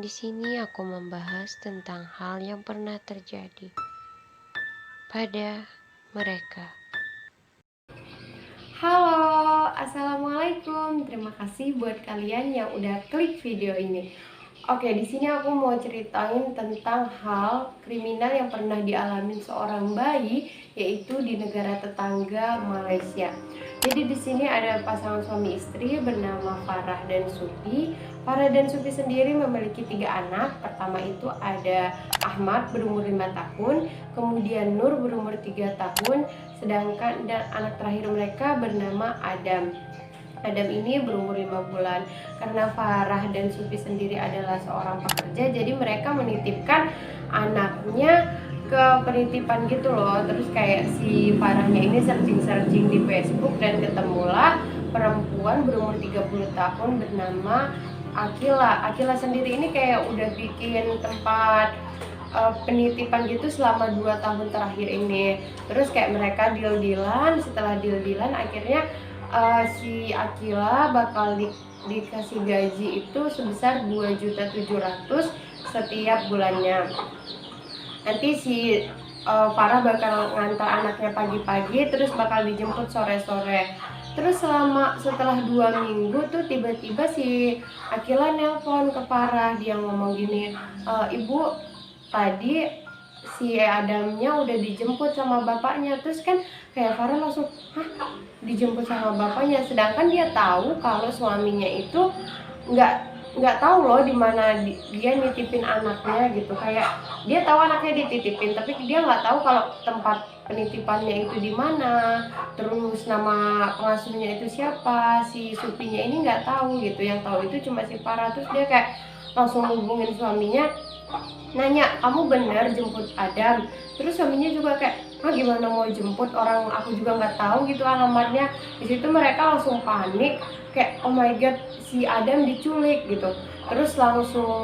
Di sini aku membahas tentang hal yang pernah terjadi pada mereka. Halo, assalamualaikum. Terima kasih buat kalian yang udah klik video ini. Oke, di sini aku mau ceritain tentang hal kriminal yang pernah dialami seorang bayi, yaitu di negara tetangga Malaysia. Jadi di sini ada pasangan suami istri bernama Farah dan Supi. Farah dan Supi sendiri memiliki 3 anak. Pertama itu ada Ahmad berumur 5 tahun, kemudian Nur berumur 3 tahun, sedangkan dan anak terakhir mereka bernama Adam. Adam ini berumur 5 bulan. Karena Farah dan Supi sendiri adalah seorang pekerja, jadi mereka menitipkan anaknya ke penitipan gitu loh. Terus kayak si Farahnya ini searching-searching di Facebook dan ketemulah perempuan berumur 30 tahun bernama Akila. Akila sendiri ini kayak udah bikin tempat penitipan gitu selama 2 tahun terakhir ini. Terus kayak mereka deal-dealan, setelah deal-dealan akhirnya si Akila bakal dikasih gaji itu sebesar 2.700.000 setiap bulannya. Nanti si Farah bakal ngantar anaknya pagi-pagi, terus bakal dijemput sore-sore. Terus setelah 2 minggu tuh tiba-tiba si Akila nelpon ke Farah, dia ngomong gini, ibu tadi si Adamnya udah dijemput sama bapaknya. Terus kan kayak Farah langsung, hah, dijemput sama bapaknya, sedangkan dia tahu kalau suaminya itu nggak tahu loh di mana dia nitipin anaknya gitu. Kayak dia tahu anaknya dititipin, tapi dia nggak tahu kalau tempat penitipannya itu di mana, terus nama pengasuhnya itu siapa. Si Supinya ini nggak tahu gitu, yang tahu itu cuma si Farah. Terus dia kayak langsung hubungin suaminya, nanya, kamu bener jemput Adam? Terus suaminya juga kayak, gimana mau jemput, orang aku juga nggak tahu gitu alamatnya. Di situ mereka langsung panik, kayak oh my god, si Adam diculik gitu. Terus langsung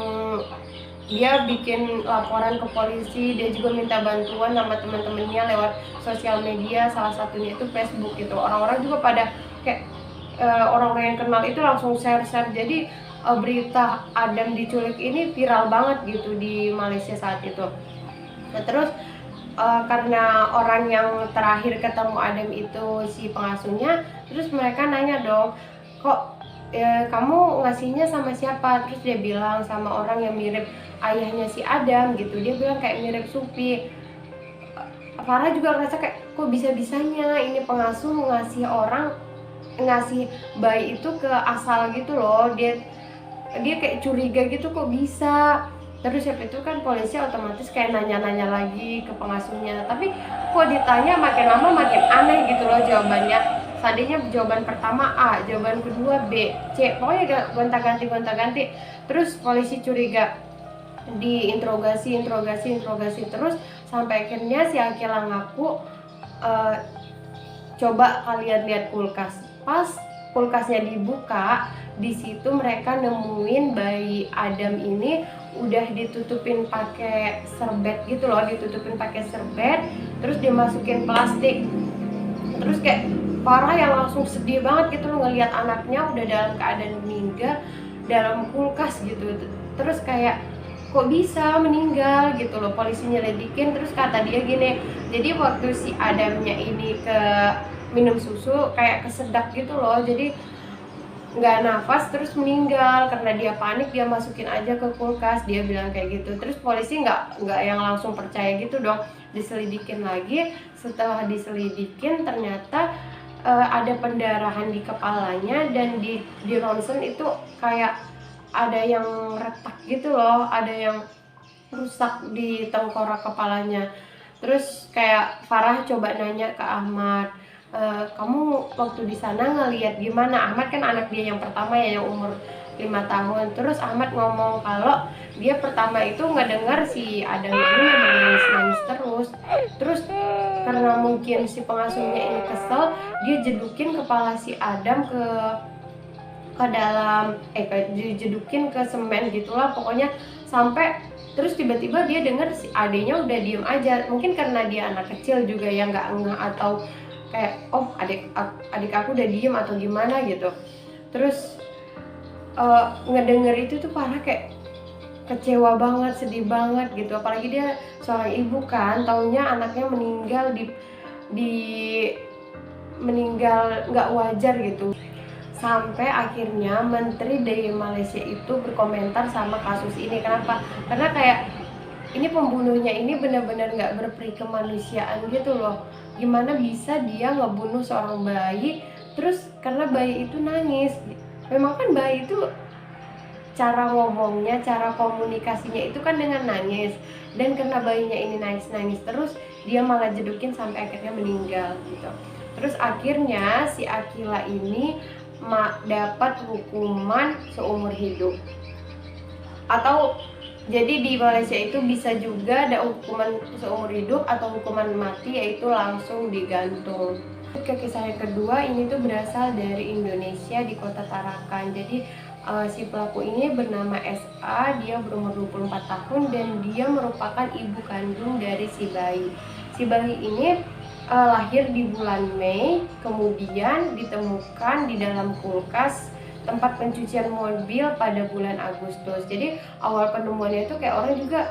dia bikin laporan ke polisi. Dia juga minta bantuan sama teman-temannya lewat sosial media, salah satunya itu Facebook gitu. Orang-orang juga pada kayak orang-orang yang kenal itu langsung share-share. Jadi berita Adam diculik ini viral banget gitu di Malaysia saat itu. Nah terus karena orang yang terakhir ketemu Adam itu si pengasuhnya, terus mereka nanya dong, kok kamu ngasihnya sama siapa? Terus dia bilang sama orang yang mirip ayahnya si Adam gitu. Dia bilang kayak mirip Supi. Farah juga ngerasa kayak, kok bisa-bisanya ini pengasuh ngasih bayi itu ke asal gitu loh. Dia kayak curiga gitu, kok bisa. Terus siapa itu kan polisi otomatis kayak nanya-nanya lagi ke pengasuhnya, tapi kok ditanya makin lama makin aneh gitu loh jawabannya. Seandainya jawaban pertama A, jawaban kedua B, C, pokoknya gonta-ganti. Terus polisi curiga, diinterogasi terus sampai akhirnya si Akila ngaku, coba kalian lihat kulkas. Pas kulkasnya dibuka, di situ mereka nemuin bayi Adam ini udah ditutupin pakai serbet gitu loh, terus dimasukin plastik. Terus kayak Farah yang langsung sedih banget gitu loh ngelihat anaknya udah dalam keadaan meninggal dalam kulkas gitu. Terus kayak kok bisa meninggal gitu loh, polisi nyelidikin. Terus kata dia gini, jadi waktu si Adamnya ini ke minum susu kayak kesedak gitu loh, jadi nggak nafas terus meninggal. Karena dia panik, dia masukin aja ke kulkas, dia bilang kayak gitu. Terus polisi nggak yang langsung percaya gitu dong, diselidikin lagi. Setelah diselidikin ternyata ada pendarahan di kepalanya, dan di ronsen itu kayak ada yang retak gitu loh, ada yang rusak di tengkorak kepalanya. Terus kayak Farah coba nanya ke Ahmad, kamu waktu di sana ngelihat gimana? Ahmad kan anak dia yang pertama ya, yang umur 5 tahun. Terus Ahmad ngomong kalau dia pertama itu ngedengar si Adam ini memang nangis-nangis terus. Terus karena mungkin si pengasuhnya ini kesel, dia jedukin kepala si Adam ke dalam dijedukin ke semen gitulah pokoknya. Sampai terus tiba-tiba dia dengar si adenya udah diem aja. Mungkin karena dia anak kecil juga yang nggak ngeh, atau kayak oh adik aku udah diem atau gimana gitu. Terus ngedenger itu tuh Farah kayak kecewa banget, sedih banget gitu. Apalagi dia seorang ibu kan, taunya anaknya meninggal di meninggal nggak wajar gitu. Sampai akhirnya menteri dari Malaysia itu berkomentar sama kasus ini. Kenapa? Karena kayak ini pembunuhnya ini benar-benar nggak berperi kemanusiaan gitu loh. Gimana bisa dia ngebunuh seorang bayi terus karena bayi itu nangis. Memang kan bayi itu cara ngomongnya, cara komunikasinya itu kan dengan nangis, dan karena bayinya ini nangis terus dia malah jedukin sampai akhirnya meninggal gitu. Terus akhirnya si Akila ini dapat hukuman seumur hidup, atau jadi di Malaysia itu bisa juga ada hukuman seumur hidup atau hukuman mati, yaitu langsung digantung. Ke kisah yang kedua ini tuh berasal dari Indonesia, di kota Tarakan. Jadi si pelaku ini bernama SA, dia berumur 24 tahun dan dia merupakan ibu kandung dari si bayi. Si bayi ini lahir di bulan Mei, kemudian ditemukan di dalam kulkas tempat pencucian mobil pada bulan Agustus. Jadi awal penemuannya itu kayak orang juga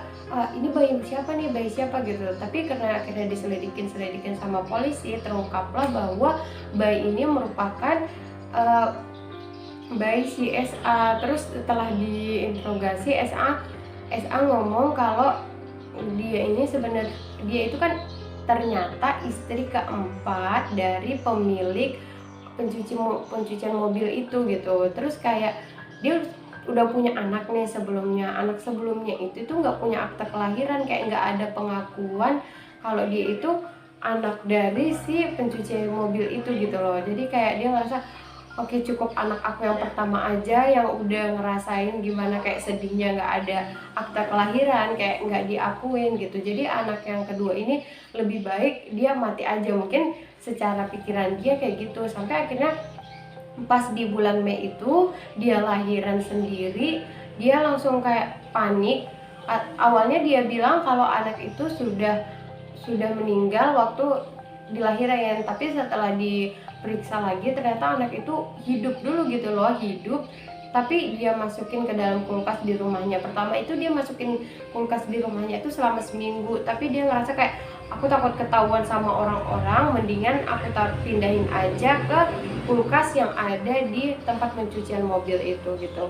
ini bayi siapa nih, bayi siapa gitu. Tapi karena akhirnya diselidikin sama polisi, terungkaplah bahwa bayi ini merupakan bayi si SA. Terus setelah diinterogasi, SA ngomong kalau dia ini sebenarnya dia itu kan ternyata istri keempat dari pemilik pencucian mobil itu gitu. Terus kayak dia udah punya anak nih sebelumnya, anak sebelumnya itu tuh nggak punya akta kelahiran, kayak nggak ada pengakuan kalau dia itu anak dari si pencuci mobil itu gitu loh. Jadi kayak dia ngerasa oke, cukup anak aku yang pertama aja yang udah ngerasain gimana kayak sedihnya nggak ada akta kelahiran, kayak nggak diakuin gitu. Jadi anak yang kedua ini lebih baik dia mati aja, mungkin secara pikiran dia kayak gitu. Sampai akhirnya pas di bulan Mei itu dia lahiran sendiri, dia langsung kayak panik. Awalnya dia bilang kalau anak itu sudah meninggal waktu dilahirkan, tapi setelah diperiksa lagi ternyata anak itu hidup dulu gitu loh, hidup tapi dia masukin ke dalam kulkas di rumahnya. Pertama itu dia masukin kulkas di rumahnya itu selama seminggu, tapi dia ngerasa kayak aku takut ketahuan sama orang-orang, mendingan aku pindahin aja ke kulkas yang ada di tempat pencucian mobil itu gitu.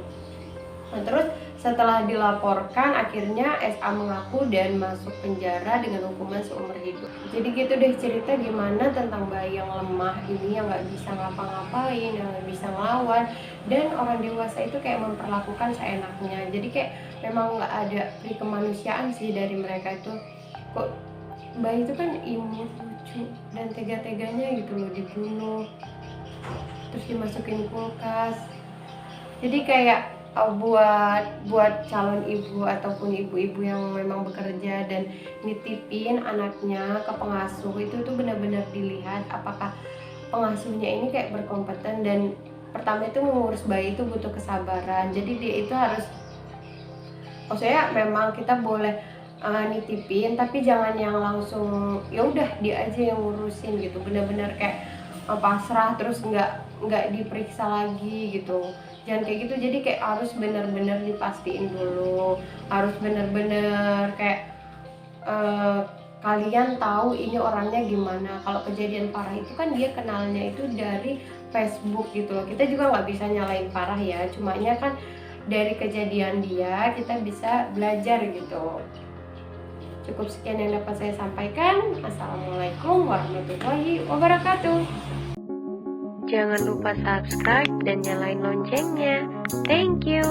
Nah terus setelah dilaporkan akhirnya SA mengaku dan masuk penjara dengan hukuman seumur hidup. Jadi gitu deh cerita gimana tentang bayi yang lemah ini, yang nggak bisa ngapa-ngapain, yang nggak bisa ngelawan, dan orang dewasa itu kayak memperlakukan seenaknya. Jadi kayak memang nggak ada peri kemanusiaan sih dari mereka itu. Kok bayi itu kan imut, lucu, dan tega-teganya gitu loh dibunuh, terus dimasukin kulkas. Jadi kayak buat calon ibu ataupun ibu-ibu yang memang bekerja dan nitipin anaknya ke pengasuh itu tuh benar-benar dilihat apakah pengasuhnya ini kayak berkompeten. Dan pertama itu mengurus bayi itu butuh kesabaran. Jadi dia itu harus, maksudnya memang kita boleh nitipin tapi jangan yang langsung ya udah dia aja yang ngurusin gitu, benar-benar kayak pasrah terus nggak diperiksa lagi gitu. Jangan kayak gitu. Jadi kayak harus benar-benar dipastiin dulu, harus benar-benar kayak kalian tahu ini orangnya gimana. Kalau kejadian parah itu kan dia kenalnya itu dari Facebook gitu loh, kita juga nggak bisa nyalain parah ya, cumanya kan dari kejadian dia kita bisa belajar gitu. Cukup sekian yang dapat saya sampaikan. Assalamualaikum warahmatullahi wabarakatuh. Jangan lupa subscribe dan nyalain loncengnya. Thank you.